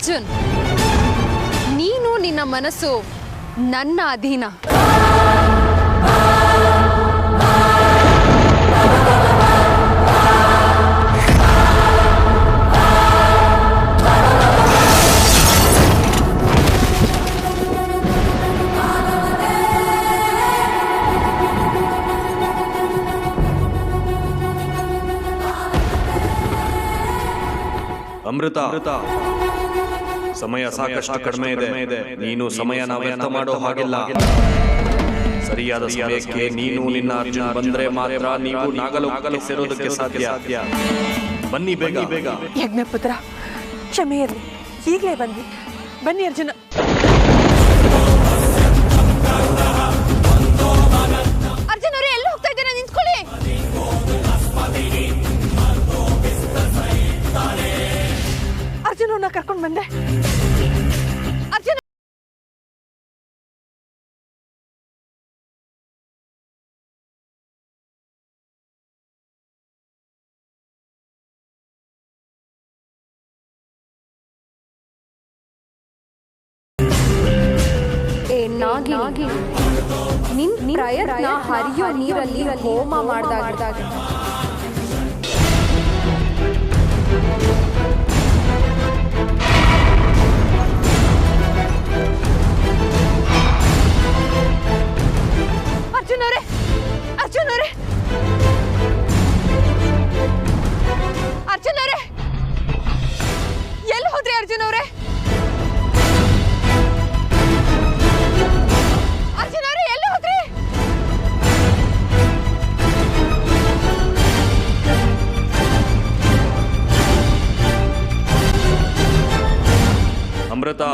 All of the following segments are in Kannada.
ಅರ್ಜುನ್, ನೀನು ನಿನ್ನ ಮನಸ್ಸು ನನ್ನ ಅಧೀನ. ಅಮೃತ, ಸಮಯ ಸಾಕಷ್ಟು ಕಡಿಮೆ ಇದೆ. ನೀನು ಸಮಯನ ವ್ಯರ್ಥ ಮಾಡೋ ಹಾಗಿಲ್ಲ. ಸರಿಯಾದ ಸಮಯಕ್ಕೆ ನೀನು ನಿನ್ನ ಅರ್ಜುನ್ ಬಂದ್ರೆ ಮಾತ್ರ ನೀವು ನಾಗಲೋಕಕ್ಕೆ ಸೇರೋದಕ್ಕೆ ಸಾಧ್ಯ. ಬನ್ನಿ ಬೇಗ. ಯಜ್ಞಪುತ್ರ, ಕ್ಷಮೆ ಇರಲಿ, ಈಗಲೇ ಬನ್ನಿ ಅರ್ಜುನ. ಅರ್ಜುನ್ ಅವರೇ, ಎಲ್ಲಿ ಹೋಗ್ತಾ ಇದ್ದೀರಾ? ನಿಂತ್ಕೊಳ್ಳಿ. ಅರ್ಜುನ್ ಅವ್ರನ್ನ ಕರ್ಕೊಂಡು ಬಂದೆ. ಅರ್ಜುನ್, ನಾಗಿ ನಿನ್ ಪ್ರಯತ್ನ ಹರಿಯೋ ನೀರಲ್ಲಿ ಹೋಮ ಮಾಡ್ದಾಗ ಅರ್ಜುನ್ ಅವರೇ, ಅರ್ಜುನ್ ಅವರೇ, ಅರ್ಜುನ್ ಅವರೇ, ಎಲ್ಲಿ ಹೋದ್ರಿ ಅರ್ಜುನ್ ಅವರೇ? ಅರ್ಜುನ್ ಅವರೇ, ಎಲ್ಲಿ ಹೋದ್ರಿ? ಅಮೃತ,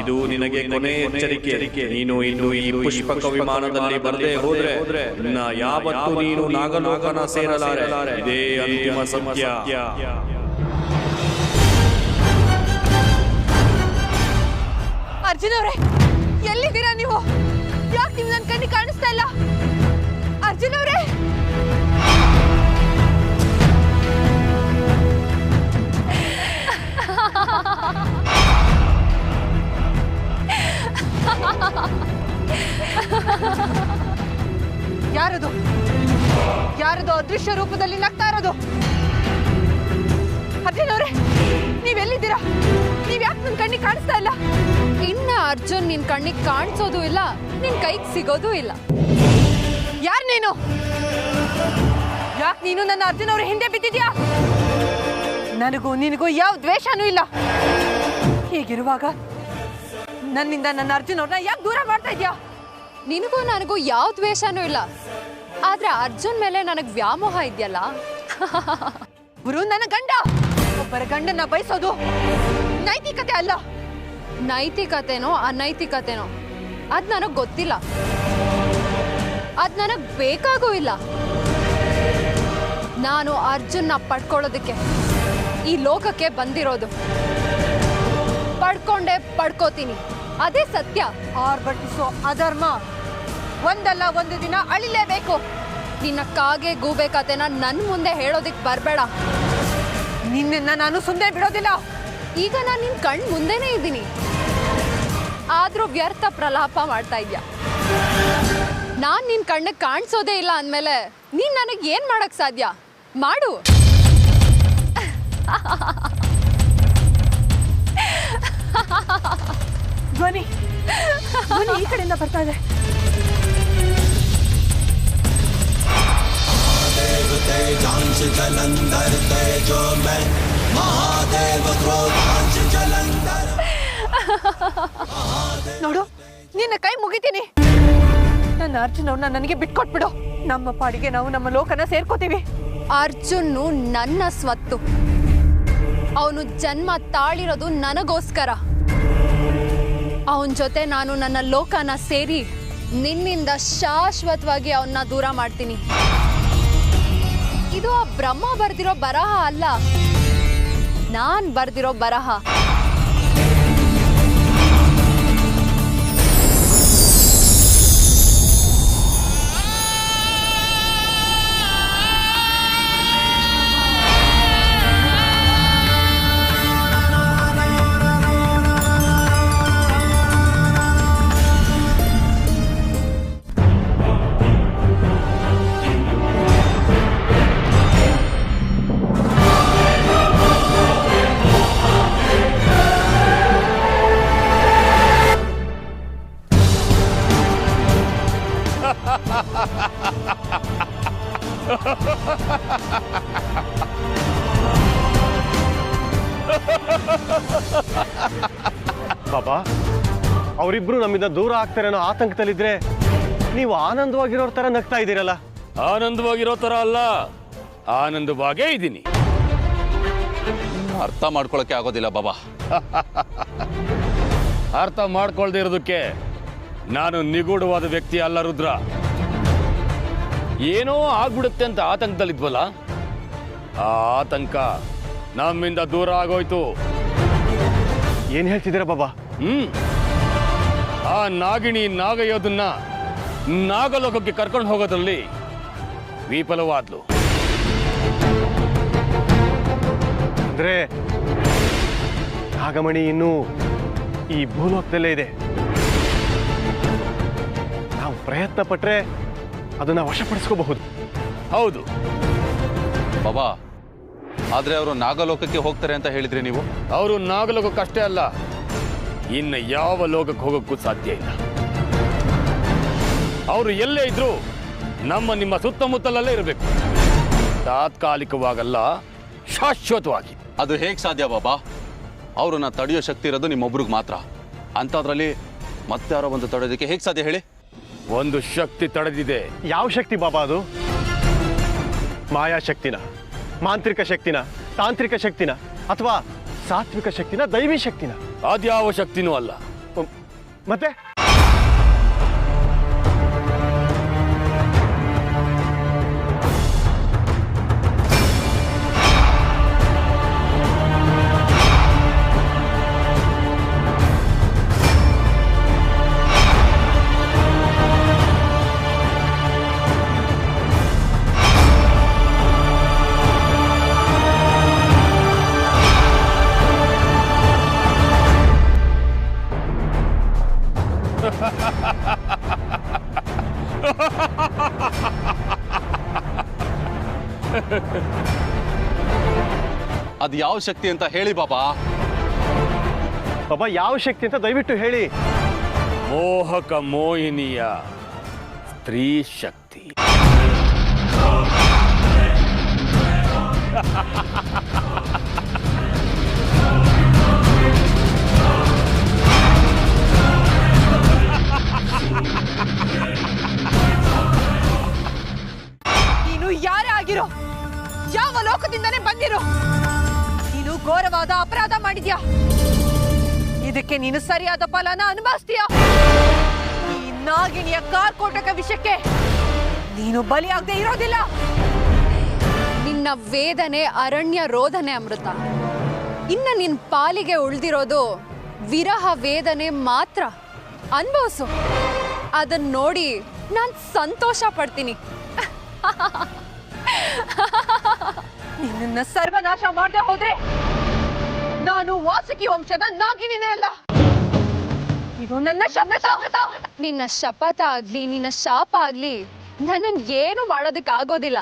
ಇದು ನಿನಗೆ ಕೊನೆ ಎಚ್ಚರಿಕೆ. ನೀನು ಇನ್ನು ಈ ಪುಷ್ಪಕ ವಿಮಾನದಲ್ಲಿ ಬರದೆ ಹೋದ್ರೆ ಇನ್ನ ಯಾವತ್ತೂ ನೀನು ನಾಗಲೋಕನ ಸೇರಲಾರೆ. ಇದೇ ಅಂತಿಮ ಸತ್ಯ. ಅರ್ಜುನ್ ಅವರೇ, ಎಲ್ಲಿದ್ದೀರಾ ನೀವು? ಯಾಕೆ ನೀವು ನನ್ನ ಕಣ್ಣಿಗೆ ಕಾಣಿಸ್ತಾ ಇಲ್ಲ? ಅರ್ಜುನ್ ಅವರೇ, ಯಾರದು ಅದೃಶ್ಯ ರೂಪದಲ್ಲಿ ನಗ್ತಾ ಇರೋದು? ಅರ್ಜುನ್ ಅವರೇ, ನೀವೆಲ್ಲಿದ್ದೀರಾ? ನೀವ್ ಯಾಕೆ ನನ್ನ ಕಣ್ಣಿಗೆ ಕಾಣಿಸ್ತಾ ಇಲ್ಲ? ಇನ್ನ ಅರ್ಜುನ್ ನಿನ್ ಕಣ್ಣಿಗೆ ಕಾಣಿಸೋದು ಇಲ್ಲ, ನಿನ್ ಕೈಗೆ ಸಿಗೋದು ಇಲ್ಲ. ಯಾರು ನೀನು? ಯಾಕೆ ನೀನು ನನ್ನ ಅರ್ಜುನ್ ಅವರ ಹಿಂದೆ ಬಿದ್ದಿದ್ಯಾ? ನನಗೂ ನಿನಗೂ ಯಾವ ದ್ವೇಷನೂ ಇಲ್ಲ. ಹೀಗಿರುವಾಗ ನನ್ನಿಂದ ನನ್ನ ಅರ್ಜುನ್ ಅವ್ರನ್ನ ಯಾಕೆ ದೂರ ಮಾಡ್ತಾ ಇದ್ಯಾ? ನಿನಗೂ ನನಗೂ ಯಾವ ದ್ವೇಷನೂ ಇಲ್ಲ, ಆದ್ರೆ ಅರ್ಜುನ್ ಮೇಲೆ ನನಗ್ ವ್ಯಾಮೋಹ ಇದೆಯಲ್ಲ. ಗುರು, ನನ್ನ ಗಂಡ, ಒಬ್ಬರ ಗಂಡನ್ನ ಬಯಸೋದು ನೈತಿಕತೆ ಅಲ್ಲ. ನೈತಿಕತೆನೋ ಅನೈತಿಕತೆನೋ ಅದ್ ನನಗ್ ಗೊತ್ತಿಲ್ಲ, ಅದ್ ನನಗ್ ಬೇಕಾಗೂ ಇಲ್ಲ. ನಾನು ಅರ್ಜುನ್ನ ಪಡ್ಕೊಳ್ಳೋದಕ್ಕೆ ಈ ಲೋಕಕ್ಕೆ ಬಂದಿರೋದು. ಪಡ್ಕೋತೀನಿ, ಅದೇ ಸತ್ಯ. ಆರ್ಭಟಿಸೋ ಅಧರ್ಮ ಒಂದಲ್ಲ ಒಂದು ದಿನ ಅಳಿಲೇಬೇಕು. ನಿನ್ನ ಕಾಗೆ ಗೂಬೆ ಕತೆನ ನನ್ ಮುಂದೆ ಹೇಳೋದಿಕ್ ಬರ್ಬೇಡ. ನಿನ್ನ ನಾನು ಸುಮ್ಮನೆ ಬಿಡೋದಿಲ್ಲ. ಈಗ ನಾನು ನಿನ್ ಕಣ್ ಮುಂದೆನೇ ಇದ್ದೀನಿ, ಆದ್ರೂ ವ್ಯರ್ಥ ಪ್ರಲಾಪ ಮಾಡ್ತಾ ಇದ್ಯಾ. ನಾನ್ ನಿನ್ ಕಣ್ಣಿಗೆ ಕಾಣಿಸೋದೇ ಇಲ್ಲ ಅಂದ್ಮೇಲೆ ನೀನ್ ನನಗ್ ಏನ್ ಮಾಡಕ್ ಸಾಧ್ಯ? ಮಾಡು. ಧ್ವನಿ ಈ ಕಡೆಯಿಂದ ಬರ್ತಾ ಇದೆ. ನೋಡು, ನಿನ್ನ ಕೈ ಮುಗಿತೀನಿ. ನನ್ನ ಅರ್ಜುನ್ ಅವ್ರನ್ನ ನನಗೆ ಬಿಟ್ಕೊಟ್ಬಿಡು. ನಮ್ಮ ಪಾಡಿಗೆ ನಾವು ನಮ್ಮ ಲೋಕನ ಸೇರ್ಕೋತೀವಿ. ಅರ್ಜುನ್ನು ನನ್ನ ಸ್ವತ್ತು. ಅವನು ಜನ್ಮ ತಾಳಿರೋದು ನನಗೋಸ್ಕರ. ಅವನ ಜೊತೆ ನಾನು ನನ್ನ ಲೋಕನ ಸೇರಿ ನಿನ್ನಿಂದ ಶಾಶ್ವತವಾಗಿ ಅವನ್ನ ದೂರ ಮಾಡ್ತೀನಿ. ಇದು ಆ ಬ್ರಹ್ಮ ಬರ್ದಿರೋ ಬರಹ ಅಲ್ಲ, ನಾನ್ ಬರ್ದಿರೋ ಬರಹ. ಬಾಬಾ, ಅವರಿಬ್ರು ನಮ್ಮಿಂದ ದೂರ ಆಗ್ತಾರೆ ಅನ್ನೋ ಆತಂಕದಲ್ಲಿದ್ರೆ ನೀವು ಆನಂದವಾಗಿರೋರ್ ತರ ನಗ್ತಾ ಇದ್ದೀರಲ್ಲ. ಆನಂದವಾಗಿರೋ ತರ ಅಲ್ಲ, ಆನಂದವಾಗೇ ಇದ್ದೀನಿ. ಅರ್ಥ ಮಾಡ್ಕೊಳಕ್ಕೆ ಆಗೋದಿಲ್ಲ ಬಾಬಾ. ಅರ್ಥ ಮಾಡ್ಕೊಳ್ದೇ ಇರೋದಕ್ಕೆ ನಾನು ನಿಗೂಢವಾದ ವ್ಯಕ್ತಿ ಅಲ್ಲ ರುದ್ರ. ಏನೋ ಆಗ್ಬಿಡುತ್ತೆ ಅಂತ ಆತಂಕದಲ್ಲಿದ್ವಲ್ಲ, ಆ ಆತಂಕ ನಮ್ಮಿಂದ ದೂರ ಆಗೋಯ್ತು. ಏನ್ ಹೇಳ್ತಿದ್ದೀರಾ ಬಾಬಾ? ಆ ನಾಗಿಣಿ ನಾಗಯೋಧನ್ನ ನಾಗಲೋಕಕ್ಕೆ ಕರ್ಕೊಂಡು ಹೋಗೋದ್ರಲ್ಲಿ ವಿಫಲವಾದ್ಲು. ಅಂದ್ರೆ ನಾಗಮಣಿ ಇನ್ನೂ ಈ ಭೂಲೋಕದಲ್ಲೇ ಇದೆ. ನಾವು ಪ್ರಯತ್ನ ಪಟ್ರೆ ಅದನ್ನ ವಶಪಡಿಸ್ಕೋಬಹುದು. ಹೌದು ಬಾಬಾ, ಆದ್ರೆ ಅವರು ನಾಗಲೋಕಕ್ಕೆ ಹೋಗ್ತಾರೆ ಅಂತ ಹೇಳಿದ್ರಿ ನೀವು. ಅವರು ನಾಗಲೋಕಕ್ಕಷ್ಟೇ ಅಲ್ಲ, ಇನ್ನು ಯಾವ ಲೋಕಕ್ಕೆ ಹೋಗೋಕ್ಕೂ ಸಾಧ್ಯ ಇಲ್ಲ. ಅವರು ಎಲ್ಲೇ ಇದ್ರು ನಿಮ್ಮ ಸುತ್ತಮುತ್ತಲಲ್ಲೇ ಇರಬೇಕು. ತಾತ್ಕಾಲಿಕವಾಗಲ್ಲ, ಶಾಶ್ವತವಾಗಿ. ಅದು ಹೇಗೆ ಸಾಧ್ಯ ಬಾಬಾ? ಅವ್ರನ್ನ ತಡೆಯೋ ಶಕ್ತಿ ಇರೋದು ನಿಮ್ಮೊಬ್ರಿಗೆ ಮಾತ್ರ. ಅಂಥದ್ರಲ್ಲಿ ಮತ್ತಾರೋ ಒಂದು ತಡೆಯೋದಕ್ಕೆ ಹೇಗೆ ಸಾಧ್ಯ ಹೇಳಿ? ಒಂದು ಶಕ್ತಿ ತಡೆದಿದೆ. ಯಾವ ಶಕ್ತಿ ಬಾಬಾ ಅದು? ಮಾಯಾಶಕ್ತಿನ, ಮಾಂತ್ರಿಕ ಶಕ್ತಿನ, ತಾಂತ್ರಿಕ ಶಕ್ತಿನ, ಅಥವಾ ಸಾತ್ವಿಕ ಶಕ್ತಿನ, ದೈವಿ ಶಕ್ತಿನ? ಅದ್ಯಾವ ಶಕ್ತಿನೂ ಅಲ್ಲ. ಮತ್ತೆ ಅದು ಯಾವ ಶಕ್ತಿ ಅಂತ ಹೇಳಿ ಬಾಬಾ. ಬಾಬಾ, ಯಾವ ಶಕ್ತಿ ಅಂತ ದಯವಿಟ್ಟು ಹೇಳಿ. ಮೋಹಕ ಮೋಹಿನಿಯ ಸ್ತ್ರೀ ಶಕ್ತಿ. ನೀನು ಯಾರೇ ಆಗಿರೋ, ಯಾವ ಲೋಕದಿಂದನೇ ಬಂದಿರೋ, ನೀನು ಘೋರವಾದ ಅಪರಾಧ ಮಾಡಿದ್ಯಾ. ಇದಕ್ಕೆ ನೀನು ಸರಿಯಾದ ಫಲನ ಅನುಭವಿಸ್ತೀಯ. ಈ ನಾಗಿಣಿಯ ಕಾರ್ಕೋಟಕ ವಿಷಯಕ್ಕೆ ನೀನು ಬಲಿಯಾಗದೆ ಇರೋದಿಲ್ಲ. ನಿನ್ನ ವೇದನೆ ಅರಣ್ಯ ರೋಧನೆ ಅಮೃತ. ಇನ್ನ ನಿನ್ ಪಾಲಿಗೆ ಉಳ್ದಿರೋದು ವಿರಹ ವೇದನೆ ಮಾತ್ರ. ಅನ್ಭವಿಸು. ಅದನ್ನ ನೋಡಿ ನಾನ್ ಸಂತೋಷ ಪಡ್ತೀನಿ. ನಿನ್ನ ಸರ್ವನಾಶ ಮಾಡದೆ ಹೋದ್ರೆ ನಾನು ವಾಸುಕಿ ವಂಶದ ನಾಗಿಣಿನೇ ಅಲ್ಲ. ಇದು ನನ್ನ ಶಪಥ. ನಿನ್ನ ಶಪಥ ಆಗ್ಲಿ, ನಿನ್ನ ಶಾಪ ಆಗ್ಲಿ ನನ್ನನ್ ಏನು ಮಾಡೋದಕ್ಕಾಗೋದಿಲ್ಲ.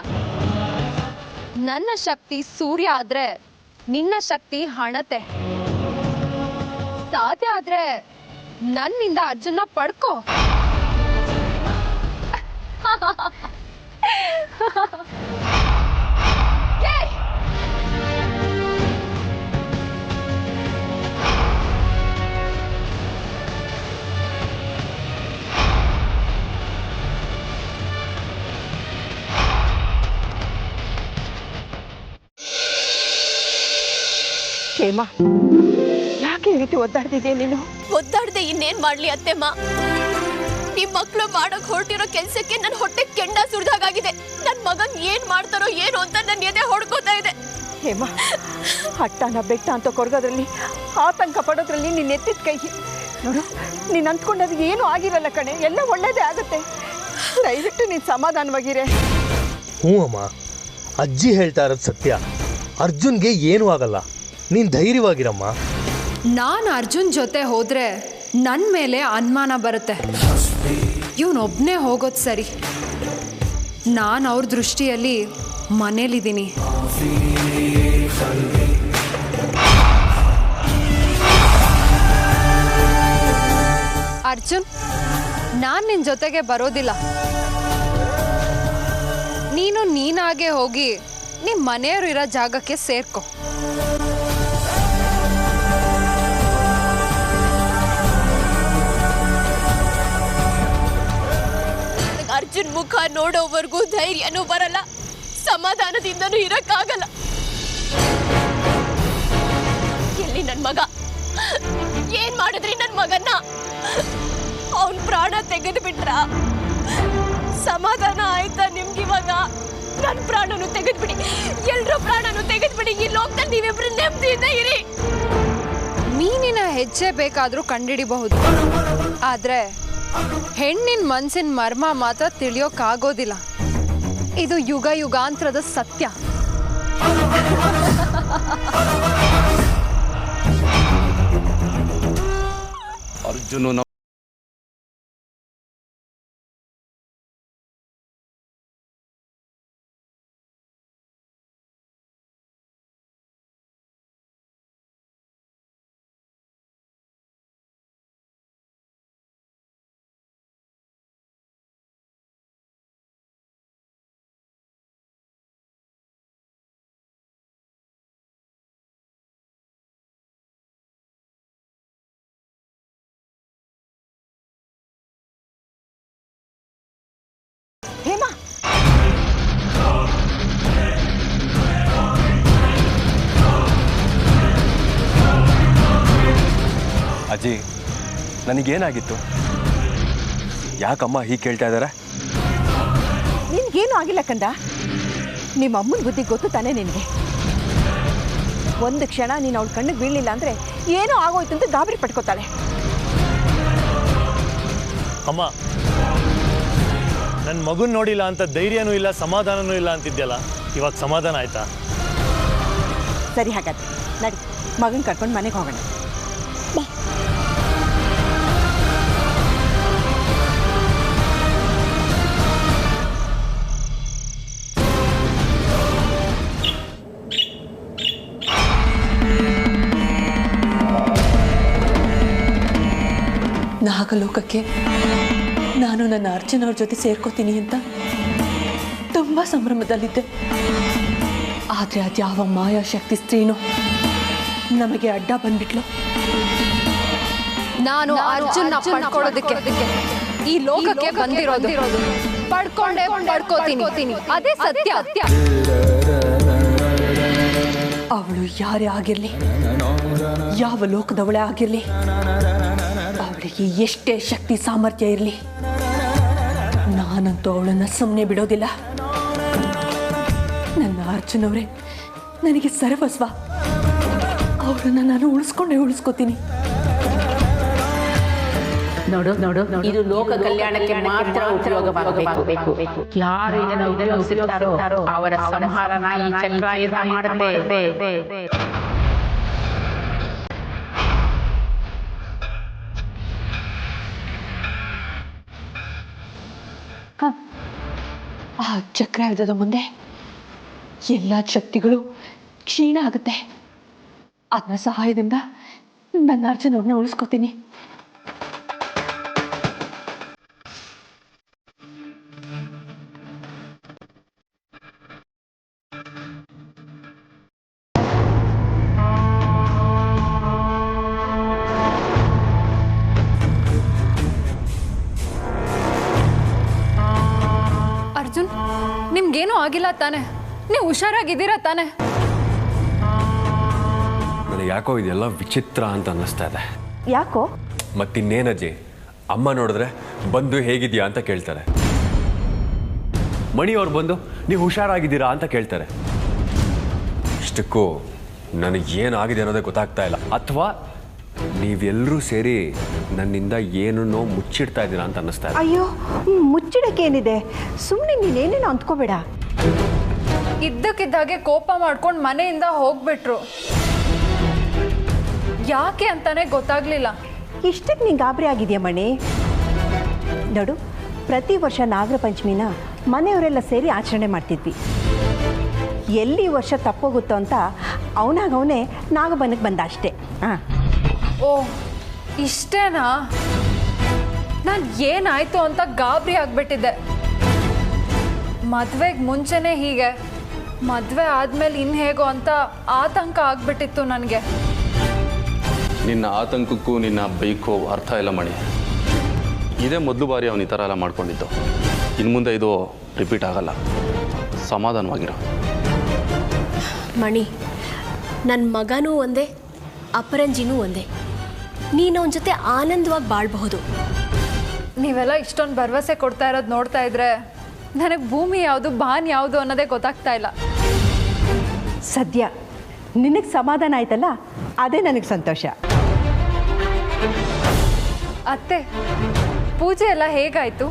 ನನ್ನ ಶಕ್ತಿ ಸೂರ್ಯ ಆದ್ರೆ ನಿನ್ನ ಶಕ್ತಿ ಹಣತೆ. ಸಾಧ್ಯ ಆದ್ರೆ ನನ್ನಿಂದ ಅರ್ಜುನ ಪಡ್ಕೋ. ಹೇಮ, ಯಾಕೆ ಈ ರೀತಿ ಒದ್ದಾಡ್ತಿದ್ಯಾ ನೀನು? ಒದ್ದಾಡ್ದೆ ಇನ್ನೇನ್ ಮಾಡ್ಲಿ ಅತ್ತೆಮ್ಮ? ನಿಮ್ ಮಕ್ಳು ಮಾಡಕ್ ಹೊರಟಿರೋ ಕೆಲ್ಸಕ್ಕೆ ನನ್ ಹೊಟ್ಟೆ ಕೆಂಡ ಸುರಿದಾಗಿದೆ. ನನ್ ಮಗನ್ ಏನ್ ಮಾಡ್ತಾರೋ ಏನೋ ಅಂತ ನನ್ ಎದೆ ಹೊಡ್ಕೋತಾ ಇದೆ. ಹೇಮ, ಹಟ್ಟನ ಬೆಟ್ಟ ಅಂತ ಕೊರಗೋದ್ರಲ್ಲಿ, ಆತಂಕ ಪಡೋದ್ರಲ್ಲಿ ನೀನ್ ಎತ್ತಿದ ಕೈ ನೋಡು. ನೀನ್ ಅಂದ್ಕೊಂಡದ್ ಏನು ಆಗಿರಲ್ಲ ಕಣೆ, ಎಲ್ಲ ಒಳ್ಳೇದೇ ಆಗುತ್ತೆ. ದಯವಿಟ್ಟು ನೀನ್ ಸಮಾಧಾನವಾಗಿರೆ. ಹ್ಞೂ ಅಮ್ಮ, ಅಜ್ಜಿ ಹೇಳ್ತಾ ಇರೋದು ಸತ್ಯ. ಅರ್ಜುನ್ಗೆ ಏನೂ ಆಗಲ್ಲ, ನೀನು ಧೈರ್ಯವಾಗಿರಮ್ಮ. ನಾನು ಅರ್ಜುನ್ ಜೊತೆ ಹೋದ್ರೆ ನನ್ನ ಮೇಲೆ ಅನುಮಾನ ಬರುತ್ತೆ. ಇವನೊಬ್ಬನೇ ಹೋಗೋದು ಸರಿ. ನಾನು ಅವ್ರ ದೃಷ್ಟಿಯಲ್ಲಿ ಮನೇಲಿದ್ದೀನಿ. ಅರ್ಜುನ್, ನಾನು ನಿನ್ನ ಜೊತೆಗೆ ಬರೋದಿಲ್ಲ. ನೀನು ನೀನಾಗೆ ಹೋಗಿ ನಿಮ್ಮ ಮನೆಯವರು ಇರೋ ಜಾಗಕ್ಕೆ ಸೇರ್ಕೊ. ಅರ್ಜುನ್ ಮುಖ ನೋಡೋವರೆಗೂ ಧೈರ್ಯನೂ ಬರಲ್ಲ, ಸಮಾಧಾನದಿಂದನೂ ಇರಕ್ಕಾಗಲ್ಲ. ಎಲ್ಲಿ ನನ್ ಮಗ? ಏನ್ ಮಾಡಿದ್ರಿ ನನ್ ಮಗನ್ನ? ಅವನ್ ಪ್ರಾಣ ತೆಗೆದು ಬಿಟ್ರ? ಸಮಾಧಾನ ಆಯ್ತಾ ನಿಮ್ಗಿವಾಗ? ನನ್ ಪ್ರಾಣನು ತೆಗೆದ್ಬಿಡಿ, ಎಲ್ರ ಪ್ರಾಣನು ತೆಗೆದ್ಬಿಡಿ. ಈ ಲೋಕದಲ್ಲಿ ನೀವಿಬ್ರು ನೆಮ್ಮದಿಯಿಂದ ಇರಿ. ಮೀನಿನ ಹೆಜ್ಜೆ ಬೇಕಾದ್ರೂ ಕಂಡಿಡಿಬಹುದು, ಆದ್ರೆ ಹೆಣ್ಣಿನ ಮನ್ಸಿನ ಮರ್ಮ ಮಾತ್ರ ತಿಳಿಯೋಕ್ಕಾಗೋದಿಲ್ಲ. ಇದು ಯುಗ ಯುಗಾಂತರದ ಸತ್ಯ. ಅರ್ಜುನ ಹೇಮಾ, ಅಜ್ಜಿ, ನನಗೇನಾಗಿತ್ತು? ಯಾಕಮ್ಮ ಹೀಗೆ ಕೇಳ್ತಾ ಇದ್ದಾರೆ? ನಿನ್ಗೇನು ಆಗಿಲ್ಲ ಕಂದ. ನಿಮ್ಮ ಅಮ್ಮನ ಬುದ್ಧಿ ಗೊತ್ತು ತಾನೇ ನಿನಗೆ. ಒಂದು ಕ್ಷಣ ನೀನು ಅವಳ ಕಣ್ಣಿಗೆ ಬೀಳಲಿಲ್ಲ ಅಂದರೆ ಏನೋ ಆಗೋಯ್ತು ಅಂತ ಗಾಬರಿ ಪಡ್ಕೋತಾಳೆ. ಅಮ್ಮ, ನನ್ನ ಮಗುನ ನೋಡಿಲ್ಲ ಅಂತ ಧೈರ್ಯನೂ ಇಲ್ಲ, ಸಮಾಧಾನನೂ ಇಲ್ಲ ಅಂತಿದ್ಯಲ್ಲ, ಇವಾಗ ಸಮಾಧಾನ ಆಯ್ತಾ? ಸರಿ, ಹಾಗಾದ್ರೆ ನಡಿ, ಮಗನ ಕರ್ಕೊಂಡು ಮನೆಗೆ ಹೋಗೋಣ. ನಾಗಲೋಕಕ್ಕೆ ನಾನು ನನ್ನ ಅರ್ಜುನ್ ಅವ್ರ ಜೊತೆ ಸೇರ್ಕೋತೀನಿ ಅಂತ ತುಂಬ ಸಂಭ್ರಮದಲ್ಲಿದ್ದೆ. ಆದರೆ ಅದ್ಯಾವ ಮಾಯಾಶಕ್ತಿ ಸ್ತ್ರೀನೋ ನಮಗೆ ಅಡ್ಡ ಬಂದ್ಬಿಟ್ಲು. ನಾನು ಅರ್ಜುನ್ನ ಪಡ್ಕೊಳ್ಳೋದಕ್ಕೆ ಈ ಲೋಕಕ್ಕೆ ಬಂದಿರೋದು. ಪಡ್ಕೊಂಡೇ ಪಡ್ಕೋತೀನಿ, ಅದೇ ಸತ್ಯ. ಅವಳು ಯಾರೇ ಆಗಿರಲಿ, ಯಾವ ಲೋಕದವಳೇ ಆಗಿರಲಿ, ಅವಳಿಗೆ ಎಷ್ಟೇ ಶಕ್ತಿ ಸಾಮರ್ಥ್ಯ ಇರಲಿ, ನಾನಂತೂ ಅವಳನ್ನು ಸುಮ್ಮನೆ ಬಿಡೋದಿಲ್ಲ. ನನ್ನ ಅರ್ಜುನ್ ಅವರೇ ನನಗೆ ಸರ್ವಸ್ವ. ಅವಳನ್ನು ನಾನು ಉಳಿಸ್ಕೋತೀನಿ. ನೋಡು ನೋಡು, ಇದು ಲೋಕ ಕಲ್ಯಾಣಕ್ಕೆ ಮಾತ್ರ ಉಪಯೋಗವಾಗಬೇಕು. ಯಾರು ಇದನ್ನು ಉಪಯೋಗಿಸುತ್ತಾರೋ ಅವರ ಸಂಹಾರನ ಈ ಚಕ್ರಾಯುಧ ಮಾಡುತ್ತೆ. ಆ ಚಕ್ರಾಯುಧದ ಮುಂದೆ ಎಲ್ಲ ಶಕ್ತಿಗಳು ಕ್ಷೀಣ ಆಗುತ್ತೆ. ಅದರ ಸಹಾಯದಿಂದ ನನ್ನ ಅರ್ಜುನ್ ಅವ್ರನ್ನ ಉಳಿಸ್ಕೋತೀನಿ. ಅರ್ಜುನ್, ನಿಮ್ಗೇನೂ ಆಗಿಲ್ಲ ತಾನೆ? ನೀವು ಹುಷಾರಾಗಿದ್ದೀರಾ ತಾನೆ? ನನಗೆ ಯಾಕೋ ಇದೆಲ್ಲ ವಿಚಿತ್ರ ಅಂತ ಅನ್ನಿಸ್ತಾ ಇದೆ. ಯಾಕೋ? ಮತ್ತಿನ್ನೇನಜ್ಜಿ, ಅಮ್ಮ ನೋಡಿದ್ರೆ ಬಂದು ಹೇಗಿದ್ಯಾ ಅಂತ ಕೇಳ್ತಾರೆ. ಮಣಿಯವ್ರು ಬಂದು ನೀವು ಹುಷಾರಾಗಿದ್ದೀರಾ ಅಂತ ಕೇಳ್ತಾರೆ. ಇಷ್ಟಕ್ಕೂ ನನಗೇನಾಗಿದೆ ಅನ್ನೋದೇ ಗೊತ್ತಾಗ್ತಾ ಇಲ್ಲ. ಅಥವಾ ನೀವೆಲ್ಲರೂ ಸೇರಿ ನನ್ನಿಂದ ಏನನ್ನೋ ಮುಚ್ಚಿಡ್ತಾ ಇದ್ದೀರಾ ಅಂತ ಅನ್ನಿಸ್ತಾ ಇದೆ. ಅಯ್ಯೋ, ಮುಚ್ಚಿಡಕ್ಕೇನಿದೆ? ಸುಮ್ಮನೆ ನೀನೇನೇನು ಅಂದ್ಕೋಬೇಡ. ಇದ್ದಕ್ಕಿದ್ದಾಗೆ ಕೋಪ ಮಾಡ್ಕೊಂಡು ಮನೆಯಿಂದ ಹೋಗ್ಬಿಟ್ರು. ಯಾಕೆ ಅಂತಾನೆ ಗೊತ್ತಾಗ್ಲಿಲ್ಲ. ಇಷ್ಟಕ್ಕೆ ನೀನು ಗಾಬರಿ ಆಗಿದೆಯಾ ಮಣಿ? ನೋಡು, ಪ್ರತಿ ವರ್ಷ ನಾಗರ ಪಂಚಮಿನ ಮನೆಯವರೆಲ್ಲ ಸೇರಿ ಆಚರಣೆ ಮಾಡ್ತಿದ್ವಿ. ಎಲ್ಲಿ ವರ್ಷ ತಪ್ಪೋಗುತ್ತೋ ಅಂತ ಅವನಾಗವನೇ ನಾಗಬನಕ್ಕೆ ಬಂದ ಅಷ್ಟೇ. ಹಾಂ. ಓ, ಇಷ್ಟೇನಾ? ನಾನು ಏನಾಯ್ತು ಅಂತ ಗಾಬರಿ ಆಗ್ಬಿಟ್ಟಿದ್ದೆ. ಮದುವೆಗೆ ಮುಂಚೆನೇ ಹೀಗೆ, ಮದುವೆ ಆದ್ಮೇಲೆ ಇನ್ನು ಹೇಗೋ ಅಂತ ಆತಂಕ ಆಗ್ಬಿಟ್ಟಿತ್ತು ನನಗೆ. ನಿನ್ನ ಆತಂಕಕ್ಕೂ ನಿನ್ನ ಬೈಕೋ ಅರ್ಥ ಇಲ್ಲ ಮಣಿ. ಇದೇ ಮೊದಲು ಬಾರಿ ಅವನು ಈ ಥರ ಎಲ್ಲ ಮಾಡ್ಕೊಂಡಿದ್ದು. ಇನ್ನು ಮುಂದೆ ಇದು ರಿಪೀಟ್ ಆಗಲ್ಲ. ಸಮಾಧಾನವಾಗಿರೋ ಮಣಿ, ನನ್ನ ಮಗನೂ ಒಂದೇ, ಅಪರಂಜಿನೂ ಒಂದೇ. ನೀನು ಅವನ ಜೊತೆ ಆನಂದವಾಗಿ ಬಾಳಬಹುದು. ನೀವೆಲ್ಲ ಇಷ್ಟೊಂದು ಭರವಸೆ ಕೊಡ್ತಾ ಇರೋದು ನೋಡ್ತಾ ಇದ್ರೆ ನನಗೆ ಭೂಮಿ ಯಾವುದು ಬಾನ್ ಯಾವುದು ಅನ್ನೋದೇ ಗೊತ್ತಾಗ್ತಾ ಇಲ್ಲ. ಸದ್ಯ ನಿನಗೆ ಸಮಾಧಾನ ಆಯ್ತಲ್ಲ, ಅದೇ ನನಗೆ ಸಂತೋಷ. ಅತ್ತೆ, ಪೂಜೆ ಎಲ್ಲ ಹೇಗಾಯ್ತು?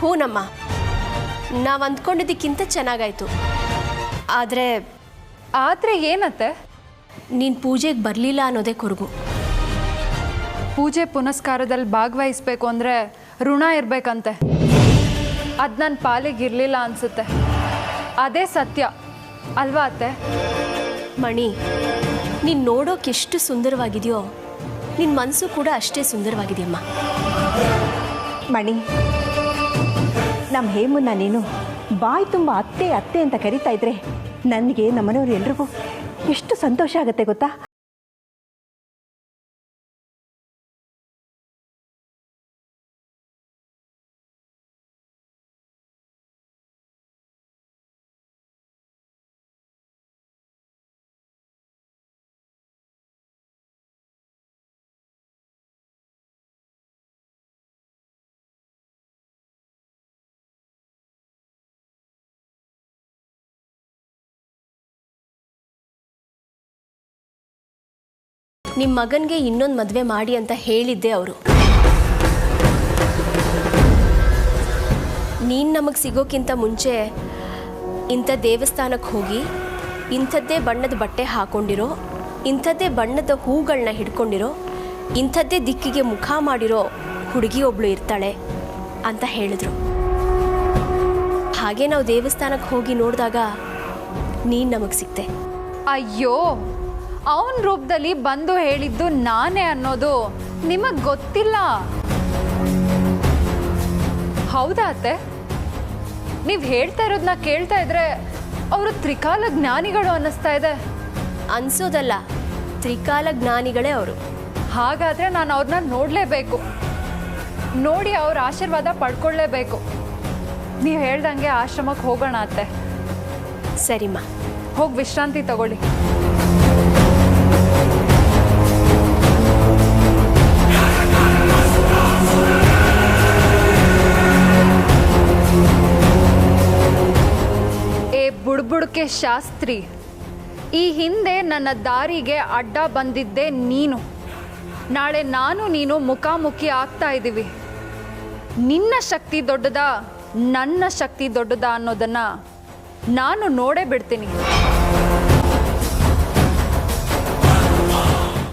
ಹೂನಮ್ಮ, ನಾವು ಅಂದ್ಕೊಂಡಿದ್ದಕ್ಕಿಂತ ಚೆನ್ನಾಗಾಯ್ತು. ಆದರೆ ಏನತ್ತೆ? ನೀನು ಪೂಜೆಗೆ ಬರಲಿಲ್ಲ ಅನ್ನೋದೇ ಕೊರಗು. ಪೂಜೆ ಪುನಸ್ಕಾರದಲ್ಲಿ ಭಾಗವಹಿಸ್ಬೇಕು ಅಂದರೆ ಋಣ ಇರಬೇಕಂತೆ. ಅದು ನನ್ನ ಪಾಲಿಗೆ ಇರಲಿಲ್ಲ ಅನಿಸುತ್ತೆ. ಅದೇ ಸತ್ಯ ಅಲ್ವಾ ಅತ್ತೆ? ಮಣಿ, ನೀನು ನೋಡೋಕೆ ಎಷ್ಟು ಸುಂದರವಾಗಿದೆಯೋ ನಿನ್ನ ಮನಸ್ಸು ಕೂಡ ಅಷ್ಟೇ ಸುಂದರವಾಗಿದೆಯಮ್ಮ. ಮಣಿ, ನಮ್ಮ ಹೇಮನ್ನ ನೀನು ಬಾಯಿ ತುಂಬ ಅತ್ತೆ ಅತ್ತೆ ಅಂತ ಕರಿತಾ ಇದ್ರೆ ನನಗೆ ನಮ್ಮನೆಯವ್ರು ಎಲ್ರಿಗೂ ಎಷ್ಟು ಸಂತೋಷ ಆಗುತ್ತೆ ಗೊತ್ತಾ? ನಿಮ್ಮ ಮಗನಿಗೆ ಇನ್ನೊಂದು ಮದುವೆ ಮಾಡಿ ಅಂತ ಹೇಳಿದ್ದೆ ಅವರು. ನೀನು ನಮಗೆ ಸಿಗೋಕ್ಕಿಂತ ಮುಂಚೆ ಇಂಥ ದೇವಸ್ಥಾನಕ್ಕೆ ಹೋಗಿ ಇಂಥದ್ದೇ ಬಣ್ಣದ ಬಟ್ಟೆ ಹಾಕ್ಕೊಂಡಿರೋ, ಇಂಥದ್ದೇ ಬಣ್ಣದ ಹೂಗಳನ್ನ ಹಿಡ್ಕೊಂಡಿರೋ, ಇಂಥದ್ದೇ ದಿಕ್ಕಿಗೆ ಮುಖ ಮಾಡಿರೋ ಹುಡುಗಿ ಒಬ್ಳು ಇರ್ತಾಳೆ ಅಂತ ಹೇಳಿದ್ರು. ಹಾಗೆ ನಾವು ದೇವಸ್ಥಾನಕ್ಕೆ ಹೋಗಿ ನೋಡಿದಾಗ ನೀನು ನಮಗೆ ಸಿಕ್ತೆ. ಅಯ್ಯೋ, ಅವನ ರೂಪದಲ್ಲಿ ಬಂದು ಹೇಳಿದ್ದು ನಾನೇ ಅನ್ನೋದು ನಿಮಗೆ ಗೊತ್ತಿಲ್ಲ. ಹೌದಾ ಅತ್ತೆ? ನೀವು ಹೇಳ್ತಾ ಇರೋದನ್ನ ಕೇಳ್ತಾ ಇದ್ರೆ ಅವರು ತ್ರಿಕಾಲ ಜ್ಞಾನಿಗಳು ಅನ್ನಿಸ್ತಾ ಇದೆ. ಅನ್ಸೋದಲ್ಲ, ತ್ರಿಕಾಲ ಜ್ಞಾನಿಗಳೇ ಅವರು. ಹಾಗಾದರೆ ನಾನು ಅವ್ರನ್ನ ನೋಡಲೇಬೇಕು, ನೋಡಿ ಅವ್ರ ಆಶೀರ್ವಾದ ಪಡ್ಕೊಳ್ಳೇಬೇಕು. ನೀವು ಹೇಳ್ದಂಗೆ ಆಶ್ರಮಕ್ಕೆ ಹೋಗೋಣ ಅತ್ತೆ. ಸರಿಮ್ಮ, ಹೋಗಿ ವಿಶ್ರಾಂತಿ ತಗೊಳ್ಳಿ. ಬುಡ್ಬುಡ್ಕೆ ಶಾಸ್ತ್ರಿ, ಈ ಹಿಂದೆ ನನ್ನ ದಾರಿಗೆ ಅಡ್ಡ ಬಂದಿದ್ದೆ ನೀನು. ನಾಳೆ ನಾನು ನೀನು ಮುಖಾಮುಖಿ ಆಗ್ತಾ ಇದ್ದೀವಿ. ನಿನ್ನ ಶಕ್ತಿ ದೊಡ್ಡದಾ ನನ್ನ ಶಕ್ತಿ ದೊಡ್ಡದಾ ಅನ್ನೋದನ್ನು ನಾನು ನೋಡೇ ಬಿಡ್ತೀನಿ.